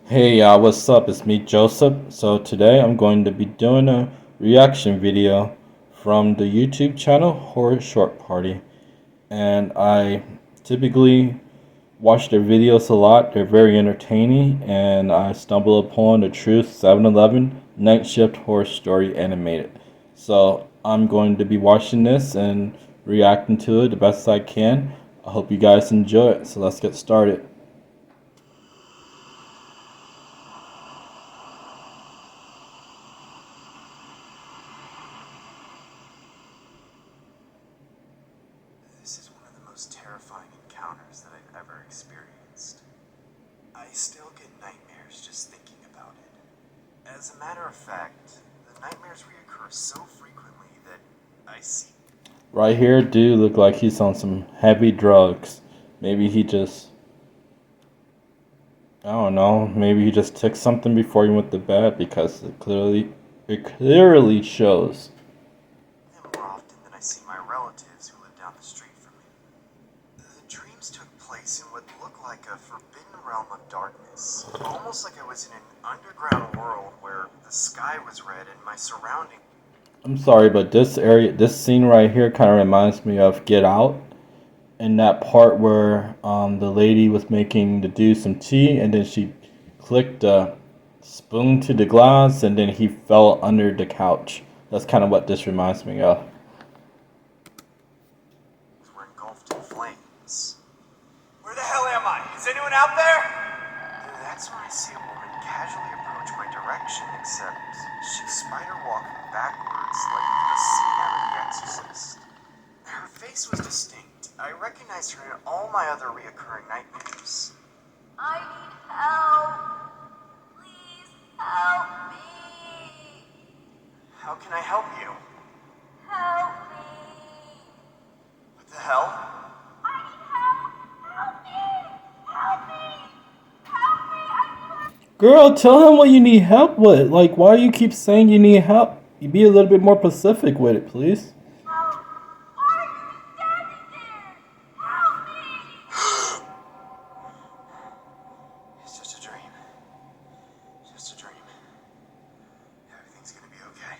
Hey, what's up? It's me, Joseph. So today I'm going to be doing a reaction video from the YouTube channel Horror Short Party. And I typically watch their videos a lot. They're very entertaining, and I stumble upon the Truth 7-Eleven Night Shift Horror Story Animated. So I'm going to be watching this and reacting to it the best I can. I hope you guys enjoy it. So let's get started. This is one of the most terrifying encounters that I've ever experienced. I still get nightmares just thinking about it. As a matter of fact, the nightmares reoccur so frequently that I see. Right here, dude look like he's on some heavy drugs. Maybe he just, I don't know, maybe he just took something before he went to bed because it clearly shows. Them more often than I see my relatives who live down the street from me. The dreams took place in what looked like a forbidden realm of darkness. Almost like I was in an underground world where the sky was red and my surroundings. I'm sorry, but this scene right here kind of reminds me of Get Out. In that part where the lady was making the dude some tea, and then she clicked the spoon to the glass, and then he fell under the couch. That's kind of what this reminds me of. Were engulfed in flames. Where the hell am I? Is anyone out there? That's when I see a woman casually approach my direction, except she's spider walking backwards like the scene out of The Exorcist. Her face was distinct. I recognized her in all my other reoccurring nightmares. I need help. Please help me. How can I help you? Help me. What the hell? I need help. Help me. Help me. Help me. Girl, tell him what you need help with. Like, why do you keep saying you need help? You be a little bit more specific with it, please. Help. Why are you standing there? Help me. It's just a dream. Just a dream. Everything's gonna be okay.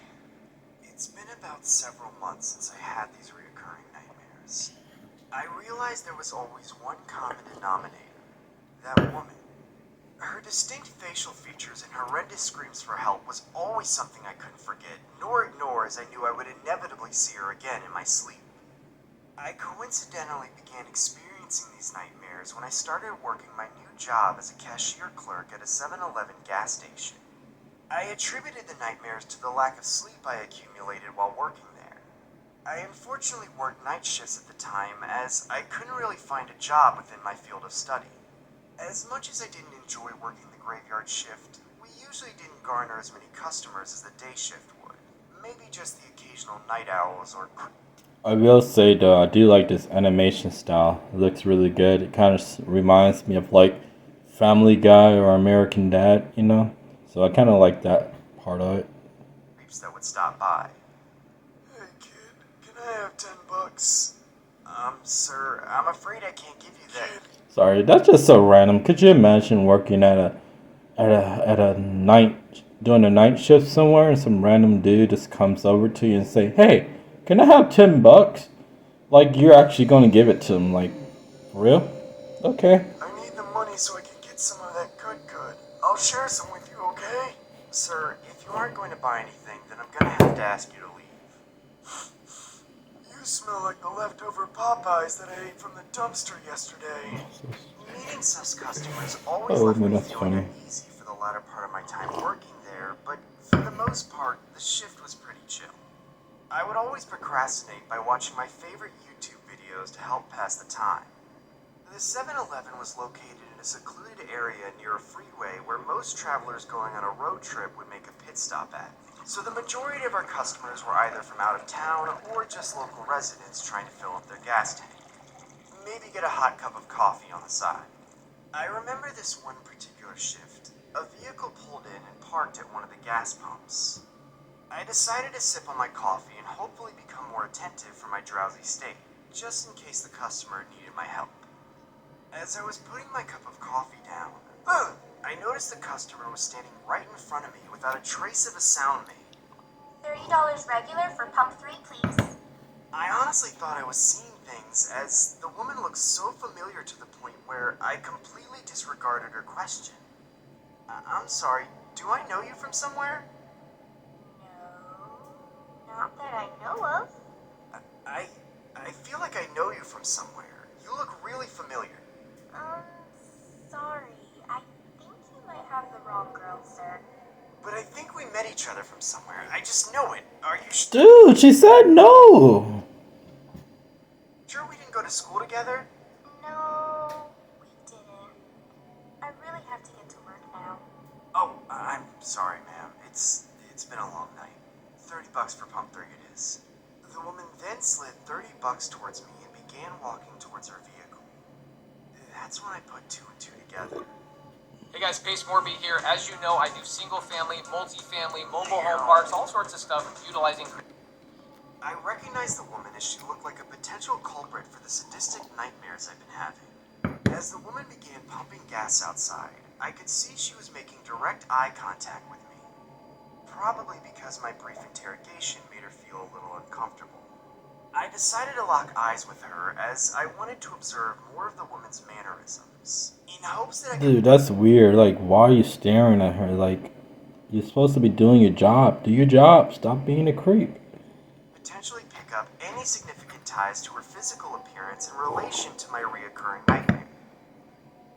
It's been about several months since I had these reoccurring nightmares. I realized there was always one common denominator. That woman. Her distinct facial features and horrendous screams for help was always something I couldn't forget, nor ignore, as I knew I would inevitably see her again in my sleep. I coincidentally began experiencing these nightmares when I started working my new job as a cashier clerk at a 7-Eleven gas station. I attributed the nightmares to the lack of sleep I accumulated while working there. I unfortunately worked night shifts at the time, as I couldn't really find a job within my field of study. As much as I didn't enjoy working the graveyard shift, we usually didn't garner as many customers as the day shift would. Maybe just the occasional night owls or. I will say though, I do like this animation style. It looks really good. It kind of reminds me of like Family Guy or American Dad, you know? So I kind of like that part of it. Creeps that would stop by. Hey kid, can I have $10? Sir, I'm afraid I can't give you that. Sorry, that's just so random. Could you imagine working at a night doing a night shift somewhere and some random dude just comes over to you and say, "Hey, can I have $10?" Like you're actually going to give it to him, like for real? Okay. I need the money so I can get some of that good. I'll share some with you, okay? Sir, if you aren't going to buy anything, then I'm gonna have to ask you to leave. You smell like the leftover Popeyes that I ate from the dumpster yesterday. Meeting such customers always Oh left man, me that's feeling funny. uneasy for the latter part of my time working there, but for the most part, the shift was pretty chill. I would always procrastinate by watching my favorite YouTube videos to help pass the time. The 7-Eleven was located in a secluded area near a freeway where most travelers going on a road trip would make a pit stop at. So the majority of our customers were either from out of town or just local residents trying to fill up their gas tank. Maybe get a hot cup of coffee on the side. I remember this one particular shift. A vehicle pulled in and parked at one of the gas pumps. I decided to sip on my coffee and hopefully become more attentive for my drowsy state, just in case the customer needed my help. As I was putting my cup of coffee down, I noticed noticed the customer was standing right in front of me without a trace of a sound made. $30 regular for pump 3, please. I honestly thought I was seeing things, as the woman looked so familiar to the point where I completely disregarded her question. I'm sorry, do I know you from somewhere? No, not that I know of. I feel like I know you from somewhere. You look really familiar. Sorry. I think you might have the wrong girl, sir. But I think we met each other from somewhere. I just know it. Are you Dude, she said no. sure we didn't go to school together? No, we didn't. I really have to get to work now. Oh, I'm sorry, ma'am. It's been a long night. $30 for pump 3 it is. The woman then slid $30 towards me and began walking towards her vehicle. That's when I put 2 and 2 together. Hey guys, Pace Morby here. As you know, I do single family, multi-family, mobile home parks, all sorts of stuff utilizing... I recognized the woman as she looked like a potential culprit for the sadistic nightmares I've been having. As the woman began pumping gas outside, I could see she was making direct eye contact with me. Probably because my brief interrogation made her feel a little uncomfortable. I decided to lock eyes with her as I wanted to observe more of the woman's mannerisms, in hopes that I could... Dude, that's weird. Like, why are you staring at her? Like, you're supposed to be doing your job. Do your job. Stop being a creep. potentially pick up any significant ties to her physical appearance in relation to my reoccurring nightmare.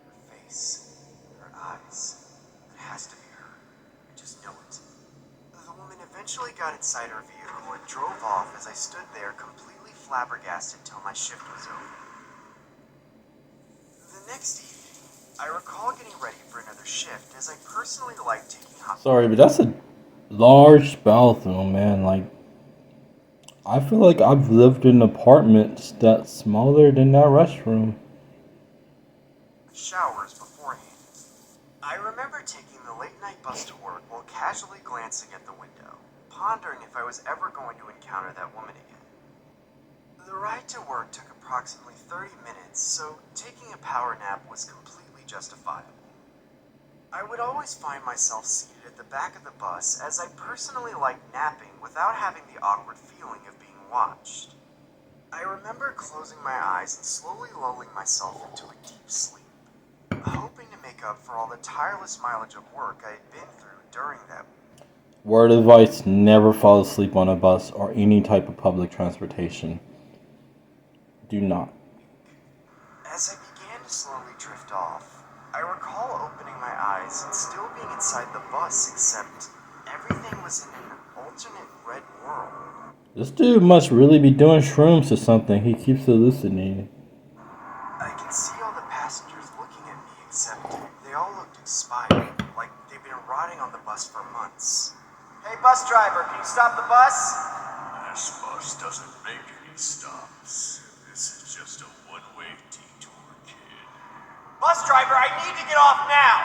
Her face, her eyes, it has to be her. I just know it. The woman eventually got inside her vehicle and drove off as I stood there completely flabbergasted till my shift was over. The next evening, I recall getting ready for another shift as I personally like taking hot... Sorry, but that's a large bathroom, man. Like, I feel like I've lived in apartments that's smaller than that restroom. showers beforehand. I remember taking the late night bus to work while casually glancing at the window, pondering if I was ever going to encounter that woman again. The ride to work took approximately 30 minutes, so taking a power nap was completely justifiable. I would always find myself seated at the back of the bus as I personally liked napping without having the awkward feeling of being watched. I remember closing my eyes and slowly lulling myself into a deep sleep, hoping to make up for all the tireless mileage of work I had been through during that week. Word of advice, never fall asleep on a bus or any type of public transportation. Do not. As I began to slowly drift off, I recall opening my eyes and still being inside the bus, except everything was in an alternate red world. This dude must really be doing shrooms or something. He keeps hallucinating. I can see all the passengers looking at me, except they all looked inspired, like they've been rotting on the bus for months. Hey, bus driver, can you stop the bus? This bus doesn't make any stops. This is just a one-way detour, kid. Bus driver, I need to get off now!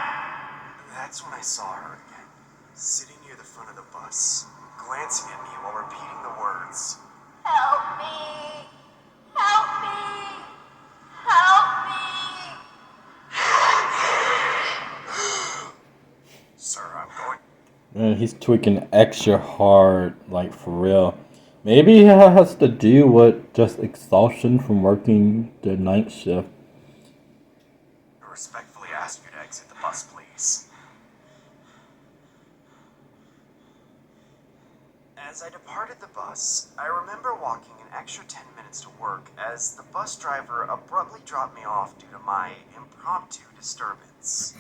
That's when I saw her again, sitting near the front of the bus, glancing at me while repeating the words. Help me! Help me! Help me! Sir, I'm going... Man, he's tweaking extra hard, like for real. Maybe it has to do with just exhaustion from working the night shift. I respectfully ask you to exit the bus, please. As I departed the bus, I remember walking an extra 10 minutes to work as the bus driver abruptly dropped me off due to my impromptu disturbance.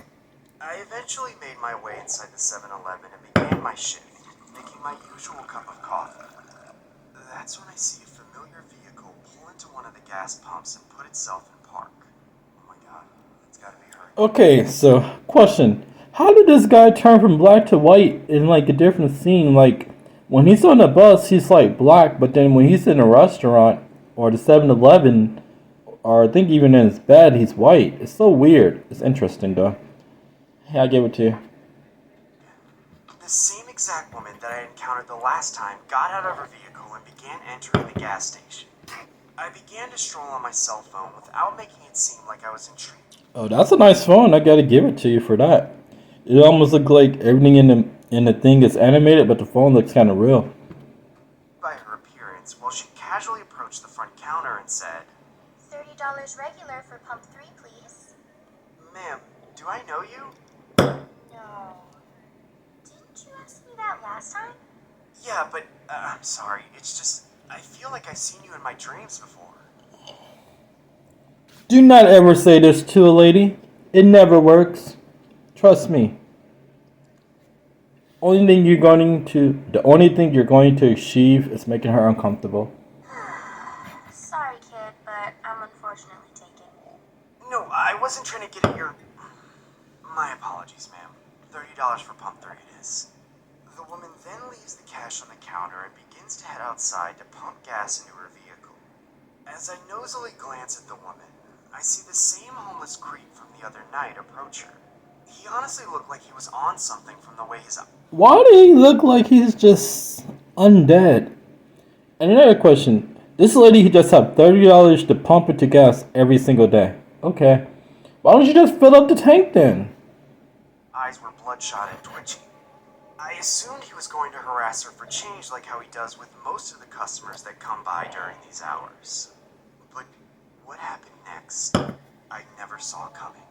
I eventually made my way inside the 7-Eleven and began my shift, making my usual cup of coffee. That's when I see a familiar vehicle pull into one of the gas pumps and put itself in park. Oh my god, it's gotta be her. Okay, so question. How did this guy turn from black to white in like a different scene? Like, when he's on the bus, he's like black, but then when he's in a restaurant or the 7-Eleven, or I think even in his bed, he's white. It's so weird. It's interesting though. Hey, I give it to you. The same exact woman that I encountered the last time got out of her vehicle and began entering the gas station. I began to stroll on my cell phone without making it seem like I was intrigued. Oh, that's a nice phone. I gotta give it to you for that. It almost looks like everything in the thing is animated, but the phone looks kind of real. By her appearance, well, she casually approached the front counter and said, $30 regular for pump 3, please. "Ma'am, do I know you?" No. Didn't you ask me that last time? Yeah, but I'm sorry. It's just, I feel like I've seen you in my dreams before. Do not ever say this to a lady. It never works. Trust me. The only thing you're going to achieve is making her uncomfortable. Sorry, kid, but I'm unfortunately taken. No, I wasn't trying to get at your... My apologies, ma'am. $30 for pump 3 it is. The woman then leaves the cash on the counter and begins to head outside to pump gas into her vehicle. As I nosily glance at the woman, I see the same homeless creep from the other night approach her. He honestly looked like he was on something from the way his... Why do he look like he's just undead? And another question. This lady just have $30 to pump into gas every single day. Okay. Why don't you just fill up the tank then? eyes were bloodshot and twitchy. I assumed he was going to harass her for change like how he does with most of the customers that come by during these hours. But what happened next, I never saw coming.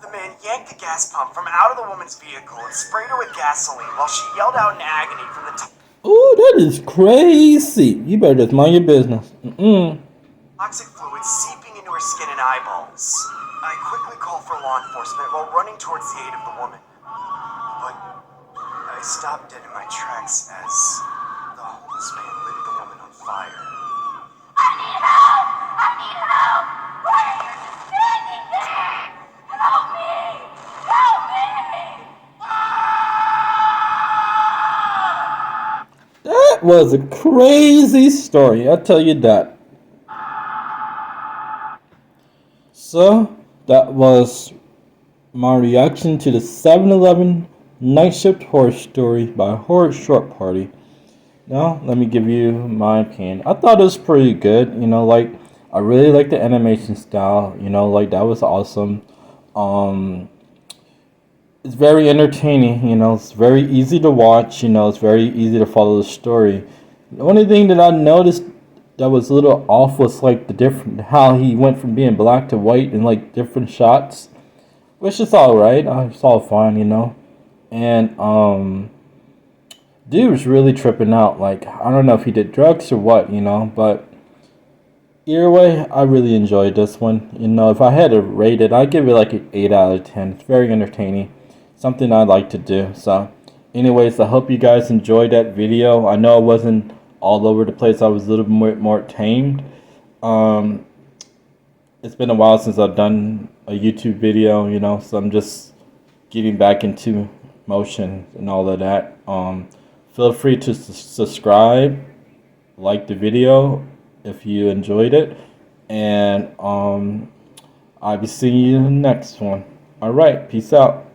The man yanked the gas pump from out of the woman's vehicle and sprayed her with gasoline while she yelled out in agony from the Oh, that is crazy. You better just mind your business. toxic fluid seeping into her skin and eyeballs. I quickly called for law enforcement while running towards the aid of the woman. But I stopped dead in my tracks as the homeless man lit the woman on fire. I need help! I need help! Why are you just standing there? Help me! Help me! That was a crazy story, I'll tell you that. So, that was my reaction to the 7-Eleven Night Shift Horror Story by Horror Short Party. Now, let me give you my opinion. I thought it was pretty good, I really like the animation style, that was awesome. It's very entertaining, it's very easy to watch, it's very easy to follow the story. The only thing that I noticed that was a little off was how he went from being black to white in different shots, which is alright. It's all fine, and dude was really tripping out. I don't know if he did drugs or what, but either way, I really enjoyed this one. If I had to rate it, I'd give it an 8 out of 10. It's very entertaining. Something I like to do. So, anyways, I hope you guys enjoyed that video. I know it wasn't all over the place. I was a little bit more tamed. It's been a while since I've done a YouTube video, so I'm just getting back into motion and all of that. Feel free to subscribe, like the video if you enjoyed it, and I'll be seeing you in the next one. Alright, peace out.